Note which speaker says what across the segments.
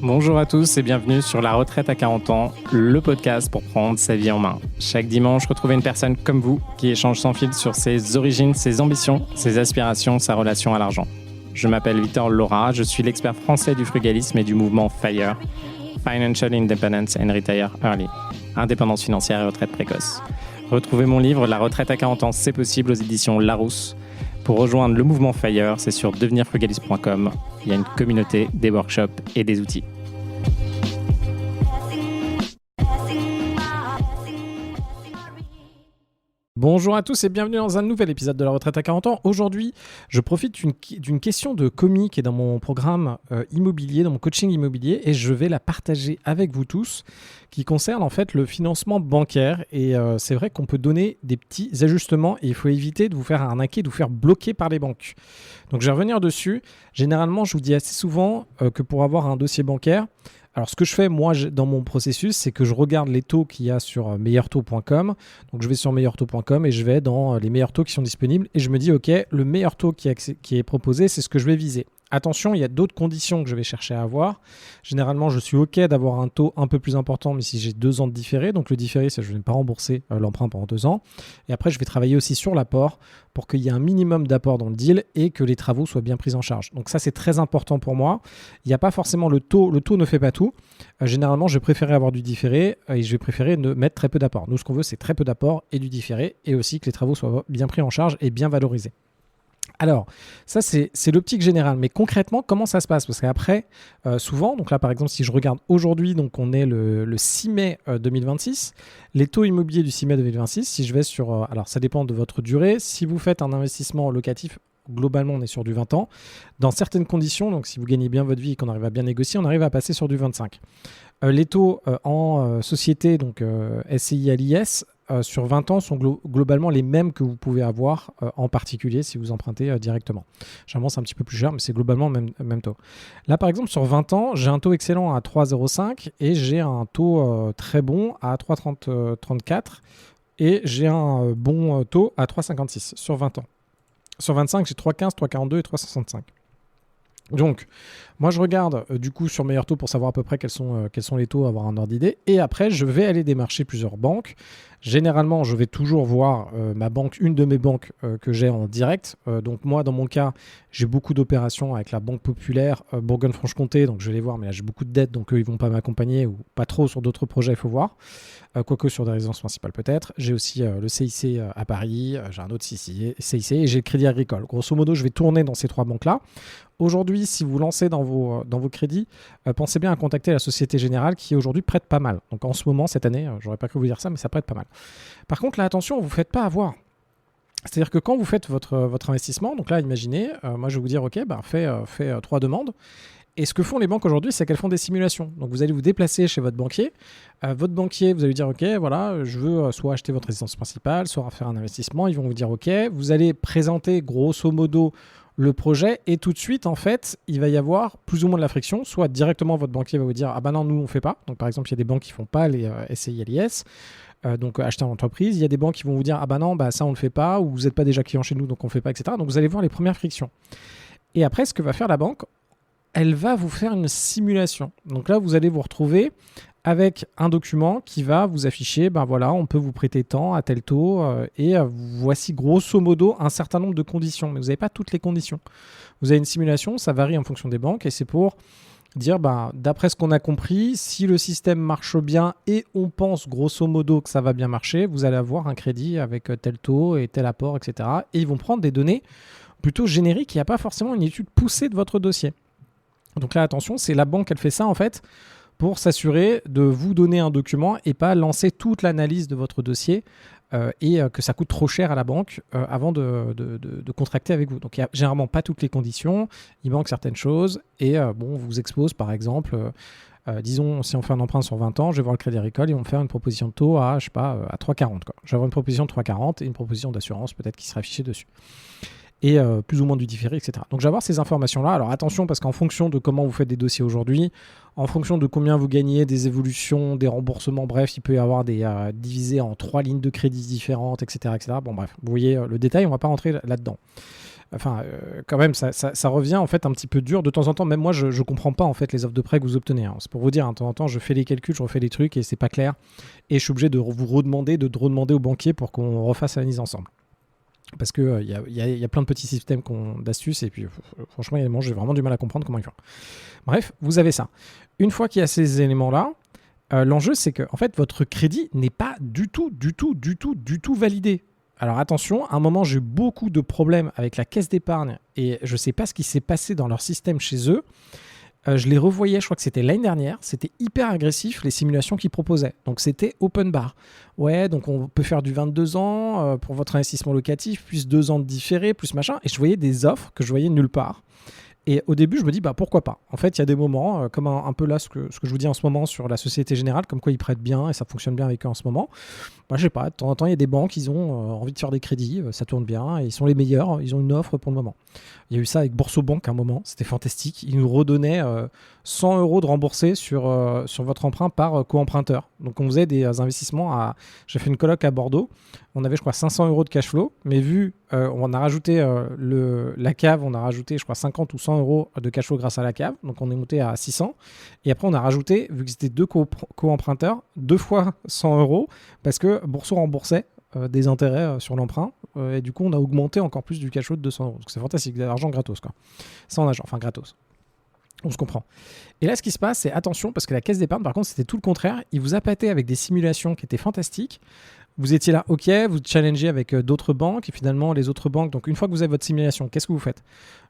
Speaker 1: Bonjour à tous et bienvenue sur La Retraite à 40 ans, le podcast pour prendre sa vie en main. Chaque dimanche, retrouvez une personne comme vous qui échange sans fil sur ses origines, ses ambitions, ses aspirations, sa relation à l'argent. Je m'appelle Victor Laura, je suis l'expert français du frugalisme et du mouvement FIRE, Financial Independence and Retire Early, indépendance financière et retraite précoce. Retrouvez mon livre La Retraite à 40 ans, c'est possible aux éditions Larousse. Pour rejoindre le mouvement FIRE, c'est sur devenirfrugaliste.com. Il y a une communauté, des workshops et des outils. Bonjour à tous et bienvenue dans un nouvel épisode de La Retraite à 40 ans. Aujourd'hui, je profite d'une question de Comi qui est dans mon programme immobilier, dans mon coaching immobilier, et je vais la partager avec vous tous, qui concerne en fait le financement bancaire. Et c'est vrai qu'on peut donner des petits ajustements et il faut éviter de vous faire arnaquer, de vous faire bloquer par les banques. Donc je vais revenir dessus. Généralement, je vous dis assez souvent que pour avoir un dossier bancaire, alors, ce que je fais, moi, dans mon processus, c'est que je regarde les taux qu'il y a sur meilleurtaux.com. Donc, je vais sur meilleurtaux.com et je vais dans les meilleurs taux qui sont disponibles et je me dis, OK, le meilleur taux qui est proposé, c'est ce que je vais viser. Attention, il y a d'autres conditions que je vais chercher à avoir. Généralement, je suis OK d'avoir un taux un peu plus important, mais si j'ai 2 ans de différé. Donc, le différé, c'est que je ne vais pas rembourser l'emprunt pendant 2 ans. Et après, je vais travailler aussi sur l'apport pour qu'il y ait un minimum d'apport dans le deal et que les travaux soient bien pris en charge. Donc, ça, c'est très important pour moi. Il n'y a pas forcément le taux. Le taux ne fait pas tout. Généralement, je vais préférer avoir du différé et je vais préférer ne mettre très peu d'apport. Nous, ce qu'on veut, c'est très peu d'apport et du différé et aussi que les travaux soient bien pris en charge et bien valorisés. Alors, ça, c'est l'optique générale. Mais concrètement, comment ça se passe ? Parce qu'après, souvent, donc là, par exemple, si je regarde aujourd'hui, donc on est le 6 mai 2026, les taux immobiliers du 6 mai 2026, si je vais sur... alors, ça dépend de votre durée. Si vous faites un investissement locatif, globalement, on est sur du 20 ans. Dans certaines conditions, donc si vous gagnez bien votre vie et qu'on arrive à bien négocier, on arrive à passer sur du 25. Les taux en société, donc SCI à l'IS, sur 20 ans sont globalement les mêmes que vous pouvez avoir en particulier si vous empruntez directement. Généralement, c'est un petit peu plus cher, mais c'est globalement le même taux. Là, par exemple, sur 20 ans, j'ai un taux excellent à 3,05 et j'ai un taux très bon à 3,34 et j'ai un bon taux à 3,56 sur 20 ans. Sur 25, j'ai 3,15, 3,42 et 3,65. Donc, moi, je regarde du coup sur Meilleur Taux pour savoir à peu près quels sont les taux, avoir un ordre d'idée. Et après, je vais aller démarcher plusieurs banques. Généralement, je vais toujours voir une de mes banques que j'ai en direct. Donc moi, dans mon cas, j'ai beaucoup d'opérations avec la Banque Populaire Bourgogne-Franche-Comté. Donc je vais les voir, mais là, j'ai beaucoup de dettes, donc eux, ils ne vont pas m'accompagner ou pas trop sur d'autres projets, il faut voir. Quoique sur des résidences principales peut-être. J'ai aussi le CIC à Paris, j'ai un autre CIC et j'ai le Crédit Agricole. Grosso modo, je vais tourner dans ces 3 banques-là. Aujourd'hui, si vous lancez dans vos crédits, pensez bien à contacter la Société Générale qui aujourd'hui prête pas mal. Donc en ce moment, cette année, j'aurais pas cru vous dire ça, mais ça prête pas mal. Par contre, là, attention, vous ne faites pas avoir. C'est-à-dire que quand vous faites votre investissement, donc là, imaginez, moi je vais vous dire, OK, fais 3 demandes. Et ce que font les banques aujourd'hui, c'est qu'elles font des simulations. Donc vous allez vous déplacer chez votre banquier. Votre banquier, vous allez lui dire, OK, voilà, je veux soit acheter votre résidence principale, soit faire un investissement. Ils vont vous dire, OK, vous allez présenter grosso modo le projet et tout de suite, en fait, il va y avoir plus ou moins de la friction. Soit directement, votre banquier va vous dire, ah ben non, nous, on ne fait pas. Donc par exemple, il y a des banques qui ne font pas les SCI LIS. Donc acheter en entreprise. Il y a des banques qui vont vous dire, ah ben non, ça, on ne le fait pas. Ou vous n'êtes pas déjà client chez nous, donc on ne le fait pas, etc. Donc vous allez voir les premières frictions. Et après, ce que va faire la banque, elle va vous faire une simulation. Donc là, vous allez vous retrouver avec un document qui va vous afficher, voilà, on peut vous prêter tant à tel taux et voici grosso modo un certain nombre de conditions. Mais vous n'avez pas toutes les conditions. Vous avez une simulation, ça varie en fonction des banques et c'est pour dire, d'après ce qu'on a compris, si le système marche bien et on pense grosso modo que ça va bien marcher, vous allez avoir un crédit avec tel taux et tel apport, etc. Et ils vont prendre des données plutôt génériques. Il n'y a pas forcément une étude poussée de votre dossier. Donc là, attention, c'est la banque, elle fait ça en fait pour s'assurer de vous donner un document et pas lancer toute l'analyse de votre dossier et que ça coûte trop cher à la banque avant de contracter avec vous. Donc il n'y a généralement pas toutes les conditions, il manque certaines choses et on vous expose par exemple, disons si on fait un emprunt sur 20 ans, je vais voir le Crédit Agricole, ils vont me faire une proposition de taux à 3,40 quoi. Je vais avoir une proposition de 3,40 et une proposition d'assurance peut-être qui sera affichée dessus. Et plus ou moins du différé, etc. Donc, je vais avoir ces informations-là. Alors, attention, parce qu'en fonction de comment vous faites des dossiers aujourd'hui, en fonction de combien vous gagnez, des évolutions, des remboursements, bref, il peut y avoir des divisés en 3 lignes de crédit différentes, etc., etc. Bon, bref, vous voyez le détail, on ne va pas rentrer là-dedans. Enfin, quand même, ça revient en fait un petit peu dur. De temps en temps, même moi, je ne comprends pas en fait les offres de prêt que vous obtenez. Hein. C'est pour vous dire, de temps en temps, je fais les calculs, je refais les trucs et c'est pas clair. Et je suis obligé de vous redemander, au banquier pour qu'on refasse l'analyse ensemble. Parce qu'il y a plein de petits systèmes d'astuces et puis franchement, il y a des moments, j'ai vraiment du mal à comprendre comment ils font. Bref, vous avez ça. Une fois qu'il y a ces éléments-là, l'enjeu, c'est que en fait, votre crédit n'est pas du tout validé. Alors attention, à un moment, j'ai eu beaucoup de problèmes avec la caisse d'épargne et je ne sais pas ce qui s'est passé dans leur système chez eux. Je les revoyais, je crois que c'était l'année dernière. C'était hyper agressif, les simulations qu'ils proposaient. Donc, c'était open bar. Ouais, donc on peut faire du 22 ans pour votre investissement locatif, plus 2 ans de différé, plus machin. Et je voyais des offres que je voyais nulle part. Et au début, je me dis, pourquoi pas. En fait, il y a des moments, comme un peu là, ce que je vous dis en ce moment sur la Société Générale, comme quoi ils prêtent bien et ça fonctionne bien avec eux en ce moment. Moi, je sais pas, de temps en temps, il y a des banques, ils ont envie de faire des crédits, ça tourne bien, et ils sont les meilleurs, ils ont une offre pour le moment. Il y a eu ça avec Boursobank à un moment, c'était fantastique. Ils nous redonnaient 100 € de remboursés sur votre emprunt par co-emprunteur. Donc, on faisait des investissements J'ai fait une coloc à Bordeaux, on avait, je crois, 500 € de cash flow, mais vu, on a rajouté la cave, on a rajouté, je crois, 50 ou 100 € de cash flow grâce à la cave, donc on est monté à 600. Et après, on a rajouté, vu que c'était 2 co-emprunteurs, 2 fois 100 €, parce que Bourso remboursait des intérêts sur l'emprunt, et du coup, on a augmenté encore plus du cash flow de 200 €. Donc c'est fantastique, de l'argent gratos, quoi. Sans argent, enfin gratos. On se comprend. Et là, ce qui se passe, c'est attention, parce que la caisse d'épargne, par contre, c'était tout le contraire. Il vous appâtait avec des simulations qui étaient fantastiques. Vous étiez là, ok, vous challengez avec d'autres banques, et finalement, les autres banques, donc une fois que vous avez votre simulation, qu'est-ce que vous faites ?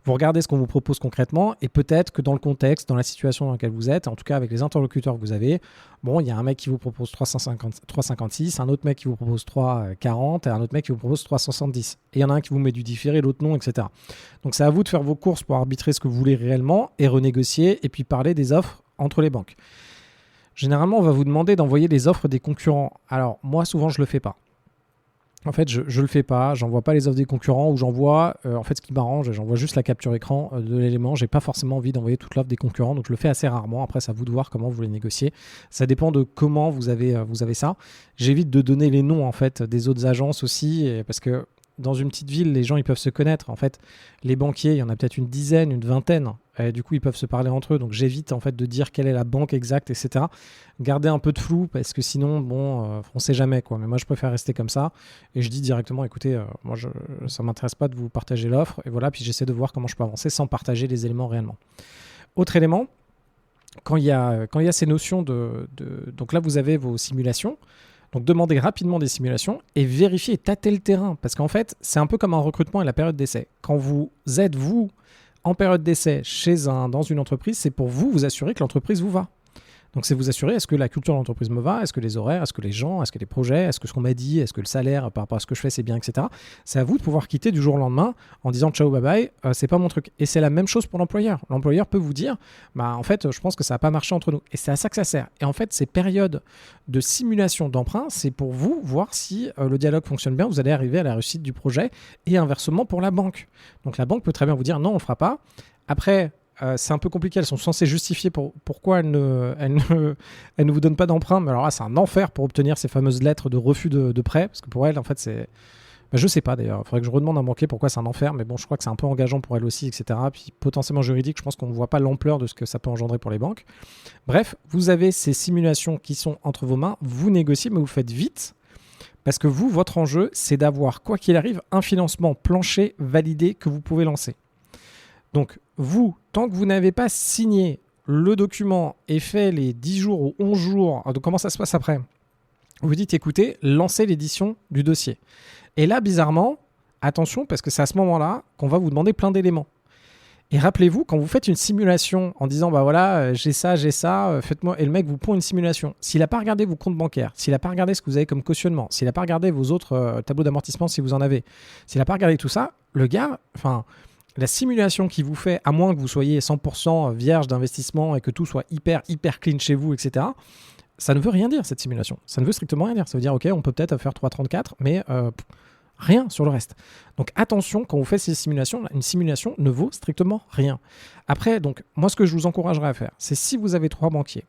Speaker 1: Vous regardez ce qu'on vous propose concrètement, et peut-être que dans le contexte, dans la situation dans laquelle vous êtes, en tout cas avec les interlocuteurs que vous avez, bon, il y a un mec qui vous propose 3,56, un autre mec qui vous propose 3,40, et un autre mec qui vous propose 3,70. Et il y en a un qui vous met du différé, l'autre non, etc. Donc c'est à vous de faire vos courses pour arbitrer ce que vous voulez réellement, et renégocier, et puis parler des offres entre les banques. Généralement, on va vous demander d'envoyer les offres des concurrents. Alors, moi, souvent, je ne le fais pas. En fait, je ne le fais pas. J'envoie pas les offres des concurrents ou j'envoie, en fait, ce qui m'arrange, j'envoie juste la capture écran de l'élément. Je n'ai pas forcément envie d'envoyer toute l'offre des concurrents, donc je le fais assez rarement. Après, c'est à vous de voir comment vous les négociez. Ça dépend de comment vous avez ça. J'évite de donner les noms, en fait, des autres agences aussi, parce que dans une petite ville, les gens, ils peuvent se connaître. En fait, les banquiers, il y en a peut-être une dizaine, une vingtaine. Et du coup, ils peuvent se parler entre eux. Donc, j'évite en fait de dire quelle est la banque exacte, etc. Garder un peu de flou parce que sinon, on ne sait jamais, quoi. Mais moi, je préfère rester comme ça. Et je dis directement, écoutez, moi, ça ne m'intéresse pas de vous partager l'offre. Et voilà, puis j'essaie de voir comment je peux avancer sans partager les éléments réellement. Autre élément, quand il y a ces notions donc là, vous avez vos simulations. Donc, demandez rapidement des simulations et vérifiez et tâtez le terrain. Parce qu'en fait, c'est un peu comme un recrutement et la période d'essai. Quand vous êtes, vous, en période d'essai dans une entreprise, c'est pour vous assurer que l'entreprise vous va. Donc, c'est vous assurer, est-ce que la culture de l'entreprise me va ? Est-ce que les horaires ? Est-ce que les gens ? Est-ce que les projets ? Est-ce que ce qu'on m'a dit ? Est-ce que le salaire par rapport à ce que je fais, c'est bien, etc. C'est à vous de pouvoir quitter du jour au lendemain en disant ciao, bye bye, c'est pas mon truc. Et c'est la même chose pour l'employeur. L'employeur peut vous dire, en fait, je pense que ça n'a pas marché entre nous. Et c'est à ça que ça sert. Et en fait, ces périodes de simulation d'emprunt, c'est pour vous voir si le dialogue fonctionne bien, vous allez arriver à la réussite du projet et inversement pour la banque. Donc, la banque peut très bien vous dire non, on ne fera pas. Après, c'est un peu compliqué, elles sont censées justifier pourquoi elles ne vous donnent pas d'emprunt, mais alors là c'est un enfer pour obtenir ces fameuses lettres de refus de prêt, parce que pour elles en fait c'est... je sais pas d'ailleurs, il faudrait que je redemande à un banquier pourquoi c'est un enfer, mais bon je crois que c'est un peu engageant pour elles aussi, etc. Puis potentiellement juridique, je pense qu'on ne voit pas l'ampleur de ce que ça peut engendrer pour les banques. Bref, vous avez ces simulations qui sont entre vos mains, vous négociez mais vous faites vite, parce que vous, votre enjeu, c'est d'avoir quoi qu'il arrive un financement plancher validé que vous pouvez lancer. Donc, vous, tant que vous n'avez pas signé le document et fait les 10 jours ou 11 jours, donc comment ça se passe après ? Vous dites, écoutez, lancez l'édition du dossier. Et là, bizarrement, attention, parce que c'est à ce moment-là qu'on va vous demander plein d'éléments. Et rappelez-vous, quand vous faites une simulation en disant, voilà, j'ai ça, faites-moi, et le mec vous pond une simulation. S'il n'a pas regardé vos comptes bancaires, s'il n'a pas regardé ce que vous avez comme cautionnement, s'il n'a pas regardé vos autres tableaux d'amortissement si vous en avez, s'il n'a pas regardé tout ça, le gars, la simulation qu'il vous fait, à moins que vous soyez 100% vierge d'investissement et que tout soit hyper clean chez vous, etc., ça ne veut rien dire, cette simulation. Ça ne veut strictement rien dire. Ça veut dire, OK, on peut peut-être faire 3,34, mais rien sur le reste. Donc, attention, quand vous faites ces simulations, une simulation ne vaut strictement rien. Après, donc, moi, ce que je vous encouragerais à faire, c'est si vous avez 3 banquiers,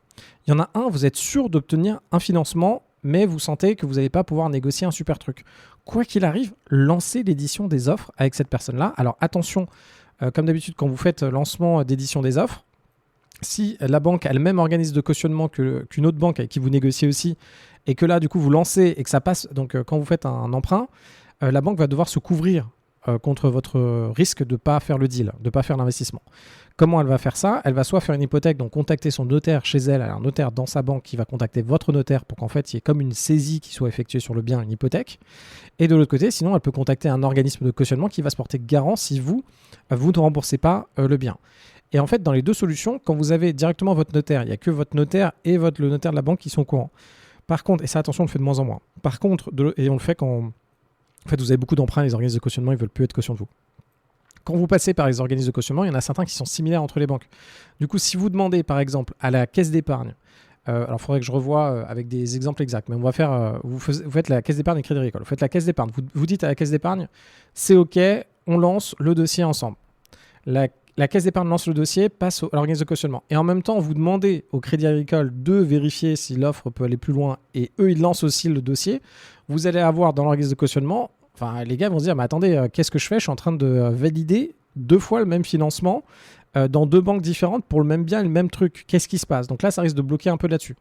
Speaker 1: il y en a un, vous êtes sûr d'obtenir un financement mais vous sentez que vous n'allez pas pouvoir négocier un super truc. Quoi qu'il arrive, lancez l'édition des offres avec cette personne-là. Alors attention, comme d'habitude, quand vous faites lancement d'édition des offres, si la banque a le même organisme de cautionnement qu'une autre banque avec qui vous négociez aussi, et que là, du coup, vous lancez et que ça passe, donc quand vous faites un emprunt, la banque va devoir se couvrir contre votre risque de ne pas faire le deal, de ne pas faire l'investissement. Comment elle va faire ça? Elle va soit faire une hypothèque, donc contacter son notaire chez elle, un notaire dans sa banque qui va contacter votre notaire pour qu'en fait, il y ait comme une saisie qui soit effectuée sur le bien, une hypothèque. Et de l'autre côté, sinon, elle peut contacter un organisme de cautionnement qui va se porter garant si vous ne remboursez pas le bien. Et en fait, dans les deux solutions, quand vous avez directement votre notaire, il n'y a que votre notaire et le notaire de la banque qui sont au courant. Par contre, et ça, attention, on le fait de moins en moins. Par contre, et on le fait quand en fait, vous avez beaucoup d'emprunts, les organismes de cautionnement, ils ne veulent plus être caution de vous. Quand vous passez par les organismes de cautionnement, il y en a certains qui sont similaires entre les banques. Du coup, si vous demandez, par exemple, à la caisse d'épargne, alors il faudrait que je revoie avec des exemples exacts, mais on va faire, vous faites la caisse d'épargne et Crédit Agricole, vous faites la caisse d'épargne, vous dites à la caisse d'épargne, c'est OK, on lance le dossier ensemble. La caisse d'épargne lance le dossier, passe à l'organisme de cautionnement. Et en même temps, vous demandez au Crédit Agricole de vérifier si l'offre peut aller plus loin et eux, ils lancent aussi le dossier. Vous allez avoir dans l'organisme de cautionnement, enfin, les gars vont se dire, mais attendez, qu'est-ce que je fais? Je suis en train de valider 2 fois le même financement dans 2 banques différentes pour le même bien et le même truc. Qu'est-ce qui se passe? Donc là, ça risque de bloquer un peu là-dessus.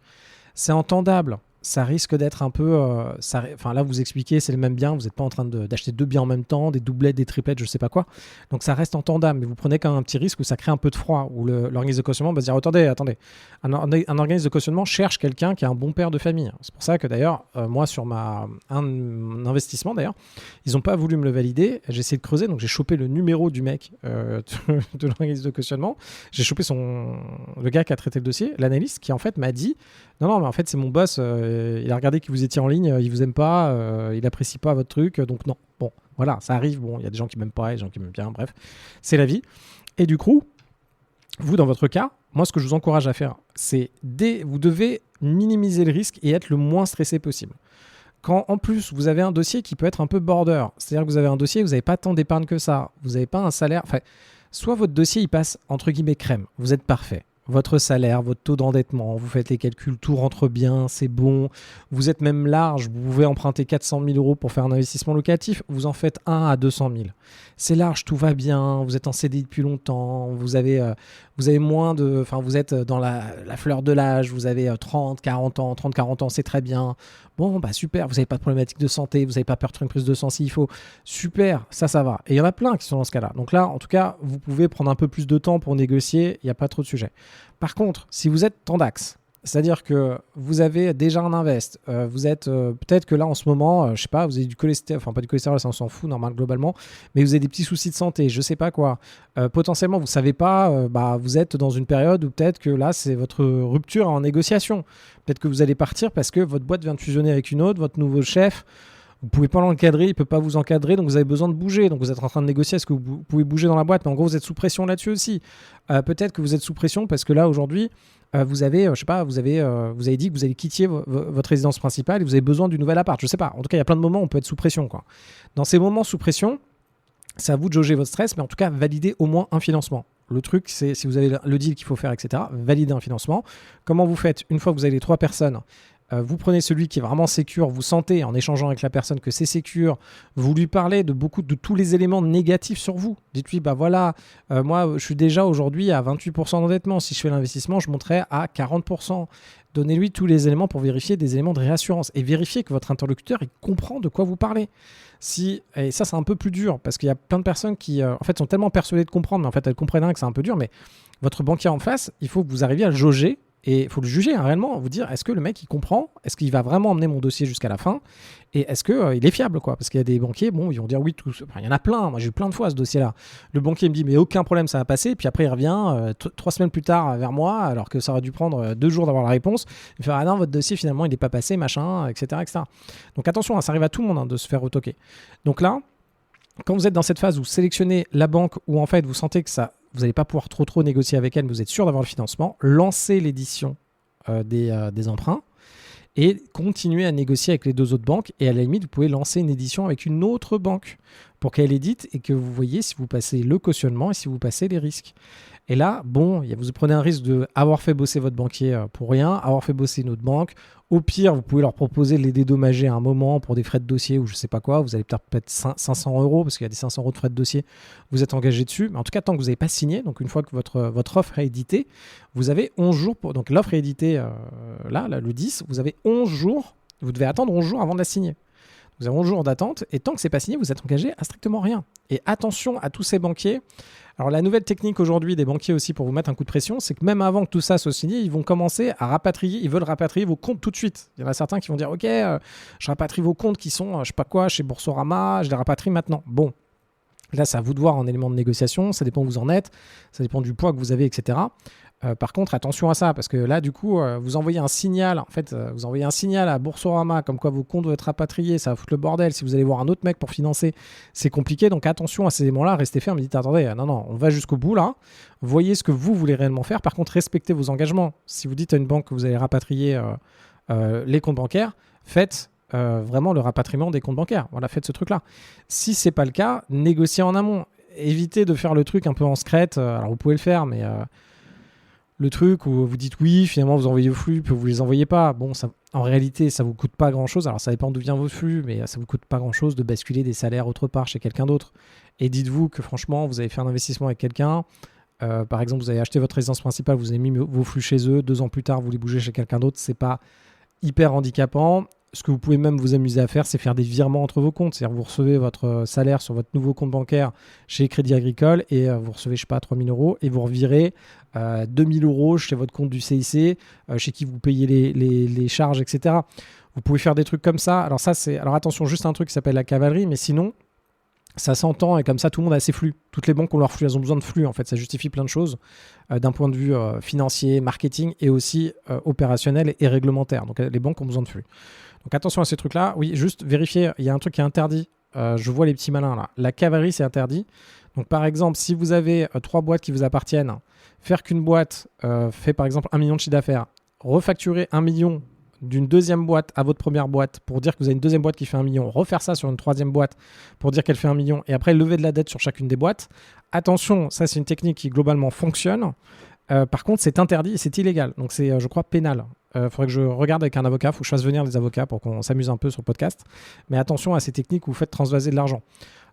Speaker 1: C'est entendable. Ça risque d'être un peu... enfin là, vous expliquez, c'est le même bien. Vous n'êtes pas en train d'acheter 2 biens en même temps, des doublettes, des triplettes, je ne sais pas quoi. Donc ça reste entendable. Mais vous prenez quand même un petit risque où ça crée un peu de froid, où l'organisme de cautionnement va se dire, attendez. Un organisme de cautionnement cherche quelqu'un qui a un bon père de famille. C'est pour ça que d'ailleurs, moi, sur un investissement, d'ailleurs, ils n'ont pas voulu me le valider. J'ai essayé de creuser, donc j'ai chopé le numéro du mec de l'organisme de cautionnement. J'ai chopé le gars qui a traité le dossier, l'analyste, qui en fait m'a dit, non, mais en fait, c'est mon boss... il a regardé que vous étiez en ligne, il vous aime pas, il apprécie pas votre truc, donc non. Bon, voilà, ça arrive. Bon, il y a des gens qui m'aiment pas, des gens qui m'aiment bien, bref, c'est la vie. Et du coup, vous, dans votre cas, moi, ce que je vous encourage à faire, c'est vous devez minimiser le risque et être le moins stressé possible. Quand en plus vous avez un dossier qui peut être un peu border, c'est-à-dire que vous avez un dossier, vous n'avez pas tant d'épargne que ça, vous n'avez pas un salaire, enfin, soit votre dossier il passe entre guillemets crème, vous êtes parfait. Votre salaire, votre taux d'endettement, vous faites les calculs, tout rentre bien, c'est bon. Vous êtes même large, vous pouvez emprunter 400 000 euros pour faire un investissement locatif, vous en faites 1 à 200 000. C'est large, tout va bien, vous êtes en CDI depuis longtemps, vous avez moins de... Enfin, vous êtes dans la fleur de l'âge, vous avez 30, 40 ans, c'est très bien. Bon, bah super, vous n'avez pas de problématique de santé, vous n'avez pas peur de faire une prise de sang s'il faut. Super, ça va. Et il y en a plein qui sont dans ce cas-là. Donc là, en tout cas, vous pouvez prendre un peu plus de temps pour négocier, il n'y a pas trop de sujets. Par contre, si vous êtes tendax, c'est-à-dire que vous avez déjà un invest, vous êtes peut-être que là en ce moment, je sais pas, vous avez du cholestérol, enfin pas du cholestérol, ça on s'en fout normal globalement, mais vous avez des petits soucis de santé, je sais pas quoi. Potentiellement, vous savez pas, vous êtes dans une période où peut-être que là c'est votre rupture en négociation. Peut-être que vous allez partir parce que votre boîte vient de fusionner avec une autre, votre nouveau chef. Vous ne pouvez pas l'encadrer, il ne peut pas vous encadrer, donc vous avez besoin de bouger. Donc vous êtes en train de négocier, est-ce que vous pouvez bouger dans la boîte? Mais en gros, vous êtes sous pression là-dessus aussi. Peut-être que vous êtes sous pression parce que là, aujourd'hui, vous avez, je sais pas, vous avez dit que vous allez quitter votre résidence principale et vous avez besoin du nouvel appart. Je ne sais pas. En tout cas, il y a plein de moments où on peut être sous pression, quoi. Dans ces moments sous pression, c'est à vous de jauger votre stress, mais en tout cas, validez au moins un financement. Le truc, c'est si vous avez le deal qu'il faut faire, etc., validez un financement. Comment vous faites? Une fois que vous avez les 3 personnes, vous prenez celui qui est vraiment sécure, vous sentez en échangeant avec la personne que c'est sécure, vous lui parlez de tous les éléments négatifs sur vous. Dites-lui, moi je suis déjà aujourd'hui à 28% d'endettement, si je fais l'investissement, je monterai à 40%. Donnez-lui tous les éléments pour vérifier des éléments de réassurance et vérifier que votre interlocuteur il comprend de quoi vous parlez. Et ça c'est un peu plus dur parce qu'il y a plein de personnes qui en fait sont tellement persuadées de comprendre, mais en fait elles comprennent rien que c'est un peu dur, mais votre banquier en face, il faut que vous arriviez à le jauger. Et il faut le juger réellement, vous dire est-ce que le mec il comprend, est-ce qu'il va vraiment emmener mon dossier jusqu'à la fin et est-ce qu'il est fiable quoi, parce qu'il y a des banquiers, ils vont dire oui, il y en a plein, moi j'ai eu plein de fois ce dossier-là. Le banquier me dit mais aucun problème, ça va passer, puis après il revient 3 semaines plus tard vers moi, alors que ça aurait dû prendre 2 jours d'avoir la réponse, il fait ah non, votre dossier finalement il n'est pas passé, machin, etc. Donc attention, ça arrive à tout le monde de se faire retoquer. Donc là, quand vous êtes dans cette phase où vous sélectionnez la banque où en fait vous sentez que vous n'allez pas pouvoir trop négocier avec elle, mais vous êtes sûr d'avoir le financement, lancez l'édition des emprunts et continuez à négocier avec les 2 autres banques. Et à la limite, vous pouvez lancer une édition avec une autre banque pour qu'elle édite et que vous voyez si vous passez le cautionnement et si vous passez les risques. Et là, vous prenez un risque d'avoir fait bosser votre banquier pour rien, avoir fait bosser une autre banque, Au pire, vous pouvez leur proposer de les dédommager à un moment pour des frais de dossier ou je sais pas quoi. Vous allez peut-être 500 euros parce qu'il y a des 500 euros de frais de dossier. Vous êtes engagé dessus. Mais en tout cas, tant que vous n'avez pas signé, donc une fois que votre offre est éditée, vous avez 11 jours pour. Donc l'offre est éditée là, le 10. Vous avez 11 jours. Vous devez attendre 11 jours avant de la signer. Vous avez 11 jours d'attente et tant que c'est pas signé, vous êtes engagé à strictement rien. Et attention à tous ces banquiers. Alors la nouvelle technique aujourd'hui des banquiers aussi pour vous mettre un coup de pression, c'est que même avant que tout ça soit signé, ils vont commencer à rapatrier, ils veulent rapatrier vos comptes tout de suite. Il y en a certains qui vont dire ok, je rapatrie vos comptes qui sont, je sais pas quoi, chez Boursorama, je les rapatrie maintenant. Bon, là c'est à vous de voir en élément de négociation, ça dépend où vous en êtes, ça dépend du poids que vous avez, etc. Par contre, attention à ça, parce que là, du coup, vous envoyez un signal. En fait, vous envoyez un signal à Boursorama, comme quoi vos comptes doivent être rapatriés. Ça va foutre le bordel. Si vous allez voir un autre mec pour financer, c'est compliqué. Donc, attention à ces éléments-là. Restez ferme. Dites, attendez, non, on va jusqu'au bout, là. Voyez ce que vous voulez réellement faire. Par contre, respectez vos engagements. Si vous dites à une banque que vous allez rapatrier les comptes bancaires, faites vraiment le rapatriement des comptes bancaires. Voilà, faites ce truc-là. Si c'est pas le cas, négociez en amont. Évitez de faire le truc un peu en secrète. Alors, vous pouvez le faire, mais... le truc où vous dites oui, finalement vous envoyez vos flux, puis vous les envoyez pas. Bon, ça, en réalité, ça vous coûte pas grand-chose. Alors, ça dépend d'où vient votre flux, mais ça vous coûte pas grand-chose de basculer des salaires autre part chez quelqu'un d'autre. Et dites-vous que franchement, vous avez fait un investissement avec quelqu'un. Par exemple, vous avez acheté votre résidence principale, vous avez mis vos flux chez eux. 2 ans plus tard, vous les bougez chez quelqu'un d'autre. C'est pas hyper handicapant. Ce que vous pouvez même vous amuser à faire, c'est faire des virements entre vos comptes. C'est-à-dire que vous recevez votre salaire sur votre nouveau compte bancaire chez Crédit Agricole et vous recevez, je sais pas, 3 000 euros et vous revirez 2 000 euros chez votre compte du CIC, chez qui vous payez les charges, etc. Vous pouvez faire des trucs comme ça. Alors ça, alors attention, juste un truc qui s'appelle la cavalerie, mais sinon, ça s'entend et comme ça, tout le monde a ses flux. Toutes les banques ont leurs flux, elles ont besoin de flux. En fait, ça justifie plein de choses d'un point de vue financier, marketing et aussi opérationnel et réglementaire. Donc, les banques ont besoin de flux. Donc, attention à ces trucs-là. Oui, juste vérifier. Il y a un truc qui est interdit. Je vois les petits malins là. La cavalerie, c'est interdit. Donc, par exemple, si vous avez 3 boîtes qui vous appartiennent, faire qu'une boîte fait par exemple 1 million de chiffre d'affaires, refacturer 1 million d'une deuxième boîte à votre première boîte pour dire que vous avez une deuxième boîte qui fait 1 million, refaire ça sur une troisième boîte pour dire qu'elle fait 1 million et après lever de la dette sur chacune des boîtes. Attention, ça c'est une technique qui globalement fonctionne. Par contre, c'est interdit et c'est illégal. Donc c'est, je crois, pénal. Faudrait que je regarde avec un avocat. Il faut que je fasse venir des avocats pour qu'on s'amuse un peu sur le podcast. Mais attention à ces techniques où vous faites transvaser de l'argent.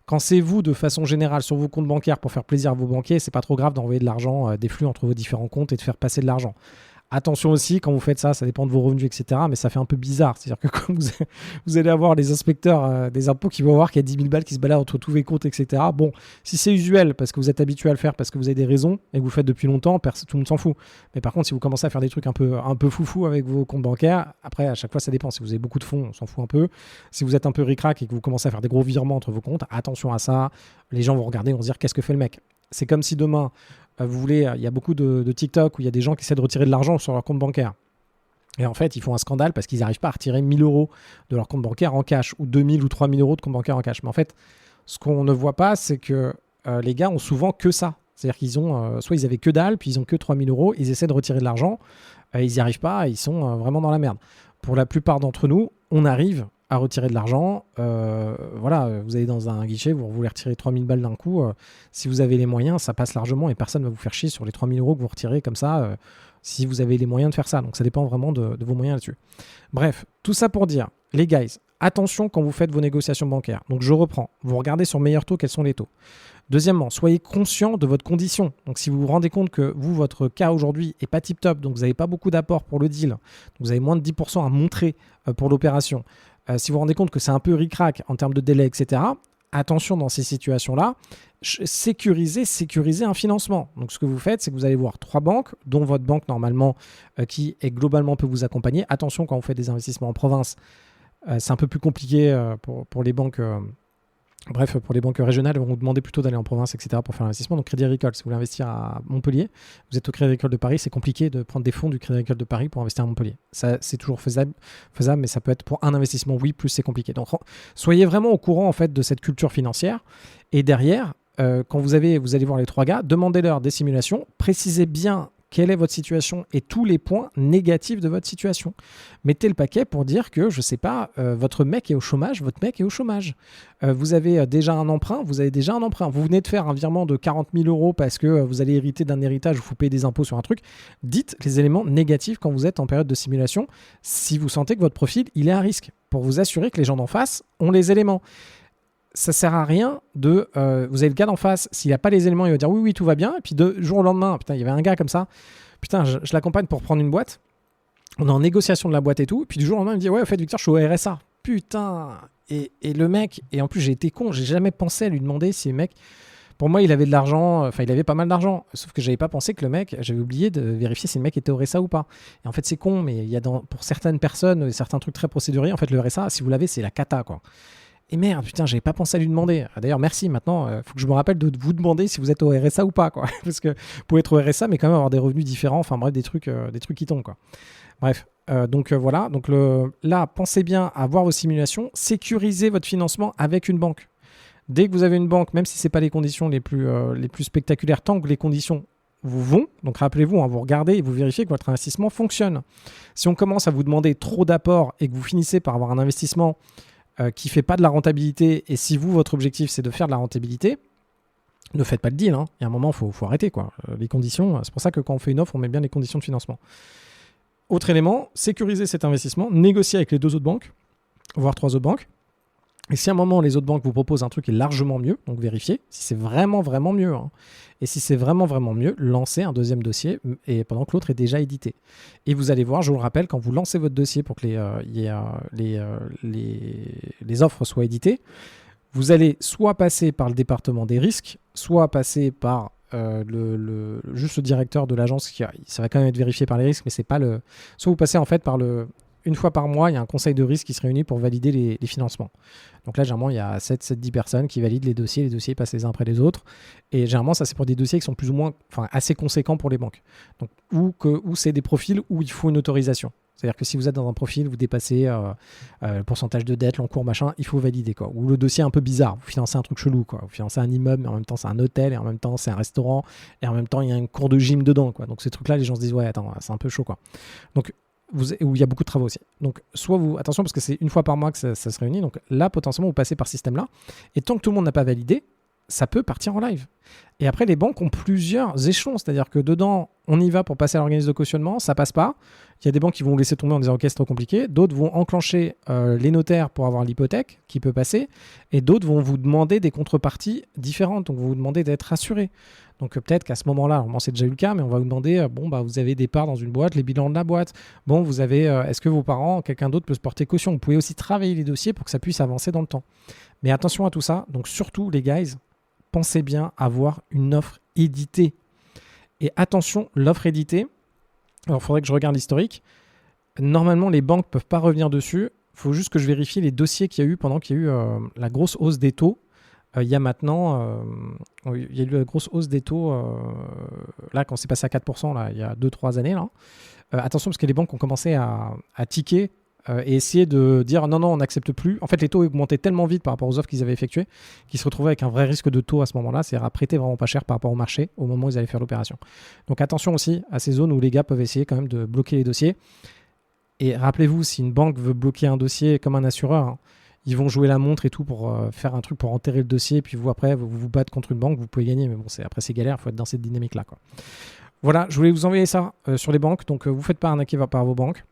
Speaker 1: Quand c'est vous, de façon générale, sur vos comptes bancaires pour faire plaisir à vos banquiers, c'est pas trop grave d'envoyer de l'argent, des flux entre vos différents comptes et de faire passer de l'argent. Attention aussi, quand vous faites ça, ça dépend de vos revenus, etc. Mais ça fait un peu bizarre. C'est-à-dire que quand vous allez avoir les inspecteurs des impôts qui vont voir qu'il y a 10 000 balles qui se baladent entre tous les comptes, etc. Bon, si c'est usuel, parce que vous êtes habitué à le faire, parce que vous avez des raisons, et que vous le faites depuis longtemps, tout le monde s'en fout. Mais par contre, si vous commencez à faire des trucs un peu foufou avec vos comptes bancaires, après, à chaque fois, ça dépend. Si vous avez beaucoup de fonds, on s'en fout un peu. Si vous êtes un peu ric-rac et que vous commencez à faire des gros virements entre vos comptes, attention à ça. Les gens vont regarder, vont se dire qu'est-ce que fait le mec. C'est comme si demain, il y a beaucoup de TikTok où il y a des gens qui essaient de retirer de l'argent sur leur compte bancaire. Et en fait, ils font un scandale parce qu'ils n'arrivent pas à retirer 1 000 euros de leur compte bancaire en cash ou 2 000 ou 3 000 euros de compte bancaire en cash. Mais en fait, ce qu'on ne voit pas, c'est que les gars ont souvent que ça. C'est-à-dire qu'ils ont, soit ils avaient que dalle, puis ils ont que 3 000 euros, ils essaient de retirer de l'argent, ils n'y arrivent pas, ils sont vraiment dans la merde. Pour la plupart d'entre nous, on arrive à retirer de l'argent. Voilà, vous allez dans un guichet, vous voulez retirer 3 000 balles d'un coup. Si vous avez les moyens, ça passe largement et personne ne va vous faire chier sur les 3 000 euros que vous retirez comme ça, si vous avez les moyens de faire ça. Donc ça dépend vraiment de vos moyens là-dessus. Bref, tout ça pour dire, les guys, attention quand vous faites vos négociations bancaires. Donc je reprends, vous regardez sur meilleur taux, quels sont les taux. Deuxièmement, soyez conscient de votre condition. Donc si vous vous rendez compte que vous, votre cas aujourd'hui n'est pas tip-top, donc vous n'avez pas beaucoup d'apport pour le deal, donc vous avez moins de 10% à montrer pour l'opération, si vous vous rendez compte que c'est un peu ric-rac en termes de délai, etc., attention dans ces situations-là, sécuriser un financement. Donc ce que vous faites, c'est que vous allez voir 3 banques, dont votre banque normalement, qui est globalement peut vous accompagner. Attention quand vous faites des investissements en province, c'est un peu plus compliqué pour les banques. Bref, pour les banques régionales, elles vont vous demander plutôt d'aller en province, etc. pour faire l'investissement. Donc, Crédit Agricole, si vous voulez investir à Montpellier, vous êtes au Crédit Agricole de Paris, c'est compliqué de prendre des fonds du Crédit Agricole de Paris pour investir à Montpellier. Ça, c'est toujours faisable, mais ça peut être pour un investissement, oui, plus c'est compliqué. Donc, soyez vraiment au courant, en fait, de cette culture financière. Et derrière, quand vous allez voir les 3 gars, demandez-leur des simulations, précisez bien quelle est votre situation et tous les points négatifs de votre situation. Mettez le paquet pour dire que, je ne sais pas, votre mec est au chômage, vous avez déjà un emprunt, vous venez de faire un virement de 40 000 euros parce que vous allez hériter d'un héritage, vous payez des impôts sur un truc. Dites les éléments négatifs quand vous êtes en période de simulation, si vous sentez que votre profil, il est à risque, pour vous assurer que les gens d'en face ont les éléments. Ça sert à rien de... vous avez le gars d'en face, s'il n'a pas les éléments, il va dire oui, tout va bien. Et puis de jour au lendemain, putain, il y avait un gars comme ça. Putain, je l'accompagne pour prendre une boîte. On est en négociation de la boîte et tout. Et puis du jour au lendemain, il me dit ouais, en fait, Victor, je suis au RSA. Putain. Et le mec... Et en plus, j'ai été con. J'ai jamais pensé à lui demander si le mec... Pour moi, il avait de l'argent. Enfin, il avait pas mal d'argent. Sauf que j'avais pas pensé que le mec... J'avais oublié de vérifier si le mec était au RSA ou pas. Et en fait, c'est con. Mais il y a pour certaines personnes, certains trucs très procéduriers, en fait, le RSA, si vous l'avez, c'est la cata, quoi. Et merde, putain, j'avais pas pensé à lui demander. D'ailleurs, merci. Maintenant, faut que je me rappelle de vous demander si vous êtes au RSA ou pas, quoi. Parce que vous pouvez être au RSA, mais quand même avoir des revenus différents. Enfin bref, des trucs qui tombent, quoi. Bref, donc voilà. Donc là, pensez bien à voir vos simulations. Sécurisez votre financement avec une banque. Dès que vous avez une banque, même si c'est pas les conditions les plus spectaculaires, tant que les conditions vous vont, donc rappelez-vous, hein, vous regardez et vous vérifiez que votre investissement fonctionne. Si on commence à vous demander trop d'apports et que vous finissez par avoir un investissement qui ne fait pas de la rentabilité, et si vous, votre objectif, c'est de faire de la rentabilité, ne faites pas le deal. Hein. Il y a un moment, il faut arrêter, quoi. Les conditions, c'est pour ça que quand on fait une offre, on met bien les conditions de financement. Autre élément, sécuriser cet investissement, négocier avec les 2 autres banques, voire 3 autres banques. Et si à un moment, les autres banques vous proposent un truc qui est largement mieux, donc vérifiez si c'est vraiment, vraiment mieux. Hein. Et si c'est vraiment, vraiment mieux, lancez un deuxième dossier et pendant que l'autre est déjà édité. Et vous allez voir, je vous le rappelle, quand vous lancez votre dossier pour que les offres soient éditées, vous allez soit passer par le département des risques, soit passer par juste le directeur de l'agence, ça va quand même être vérifié par les risques, mais c'est pas le... Soit vous passez en fait par une fois par mois, il y a un conseil de risque qui se réunit pour valider les financements. Donc là, généralement, il y a 7-10 personnes qui valident les dossiers passent les uns après les autres. Et généralement, ça, c'est pour des dossiers qui sont plus ou moins assez conséquents pour les banques. Donc, ou c'est des profils où il faut une autorisation. C'est-à-dire que si vous êtes dans un profil, vous dépassez le pourcentage de dette, l'encours, machin, il faut valider, quoi. Ou le dossier est un peu bizarre, vous financez un truc chelou, quoi. Vous financez un immeuble, mais en même temps, c'est un hôtel, et en même temps, c'est un restaurant, et en même temps, il y a une cour de gym dedans, quoi. Donc ces trucs-là, les gens se disent, ouais, attends, c'est un peu chaud, quoi. Donc, où il y a beaucoup de travaux aussi. Donc, soit vous... Attention, parce que c'est une fois par mois que ça se réunit. Donc là, potentiellement, vous passez par ce système-là. Et tant que tout le monde n'a pas validé, ça peut partir en live. Et après, les banques ont plusieurs échelons. C'est-à-dire que dedans, on y va pour passer à l'organisme de cautionnement. Ça passe pas. Il y a des banques qui vont vous laisser tomber en disant « Ok, c'est trop compliqué ». D'autres vont enclencher les notaires pour avoir l'hypothèque qui peut passer. Et d'autres vont vous demander des contreparties différentes. Donc, vous demandez d'être rassuré. Donc peut-être qu'à ce moment-là, c'est déjà eu le cas, mais on va vous demander, vous avez des parts dans une boîte, les bilans de la boîte. Bon, vous avez, est-ce que vos parents, quelqu'un d'autre peut se porter caution? Vous pouvez aussi travailler les dossiers pour que ça puisse avancer dans le temps. Mais attention à tout ça. Donc surtout, les guys, pensez bien à avoir une offre éditée. Et attention, l'offre éditée, alors il faudrait que je regarde l'historique. Normalement, les banques ne peuvent pas revenir dessus. Il faut juste que je vérifie les dossiers qu'il y a eu pendant qu'il y a eu la grosse hausse des taux. Il y a maintenant, il y a eu la grosse hausse des taux, là, quand c'est passé à 4%, là, il y a 2-3 années. Là. Attention, parce que les banques ont commencé à tiquer et essayer de dire non, on n'accepte plus. En fait, les taux augmentaient tellement vite par rapport aux offres qu'ils avaient effectuées qu'ils se retrouvaient avec un vrai risque de taux à ce moment-là, c'est-à-dire à prêter vraiment pas cher par rapport au marché au moment où ils allaient faire l'opération. Donc attention aussi à ces zones où les gars peuvent essayer quand même de bloquer les dossiers. Et rappelez-vous, si une banque veut bloquer un dossier comme un assureur, hein, ils vont jouer la montre et tout pour faire un truc pour enterrer le dossier. Et puis vous, après, vous battre contre une banque, vous pouvez gagner. Mais bon, après, c'est galère. Il faut être dans cette dynamique-là, quoi. Voilà, je voulais vous envoyer ça sur les banques. Donc, vous ne faites pas arnaquer par vos banques.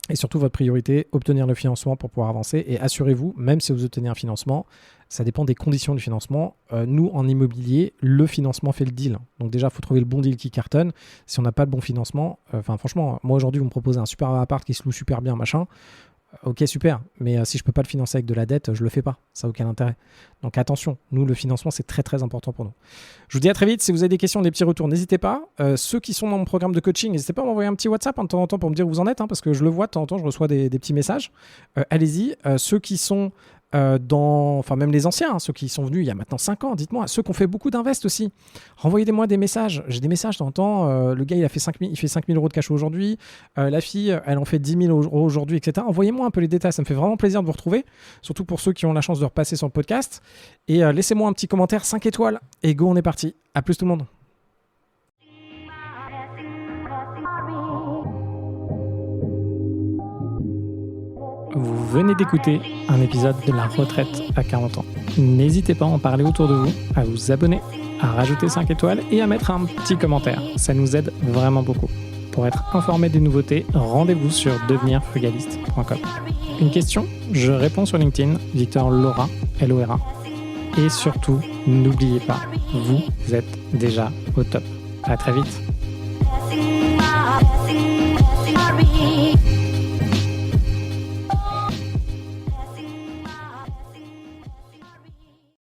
Speaker 1: Et surtout, votre priorité, obtenir le financement pour pouvoir avancer. Et assurez-vous, même si vous obtenez un financement, ça dépend des conditions du financement. Nous, en immobilier, le financement fait le deal. Donc déjà, il faut trouver le bon deal qui cartonne. Si on n'a pas le bon financement, franchement, moi aujourd'hui, vous me proposez un super appart qui se loue super bien, machin. Ok, super, mais si je peux pas le financer avec de la dette, je le fais pas, ça n'a aucun intérêt. Donc attention, nous, le financement, c'est très très important pour nous. Je vous dis à très vite, si vous avez des questions, des petits retours, n'hésitez pas. Ceux qui sont dans mon programme de coaching, n'hésitez pas à m'envoyer un petit WhatsApp de temps en temps pour me dire où vous en êtes, parce que je le vois de temps en temps, je reçois des petits messages. Allez-y, ceux qui sont même les anciens, ceux qui sont venus il y a maintenant 5 ans, dites-moi, ceux qui ont fait beaucoup d'invest aussi, renvoyez-moi des messages. J'ai des messages de temps en temps, le gars il fait 5 000 euros de cash aujourd'hui, la fille elle en fait 10 000 euros aujourd'hui, etc. Envoyez-moi un peu les détails, ça me fait vraiment plaisir de vous retrouver, surtout pour ceux qui ont la chance de repasser sur le podcast, et laissez-moi un petit commentaire 5 étoiles, et go, on est parti. À plus tout le monde. vous venez d'écouter un épisode de La Retraite à 40 ans. N'hésitez pas à en parler autour de vous, à vous abonner, à rajouter 5 étoiles et à mettre un petit commentaire. Ça nous aide vraiment beaucoup. Pour être informé des nouveautés, rendez-vous sur devenirfrugaliste.com. Une question, je réponds sur LinkedIn, Victor Lora, L-O-R-A. Et surtout, n'oubliez pas, vous êtes déjà au top. À très vite.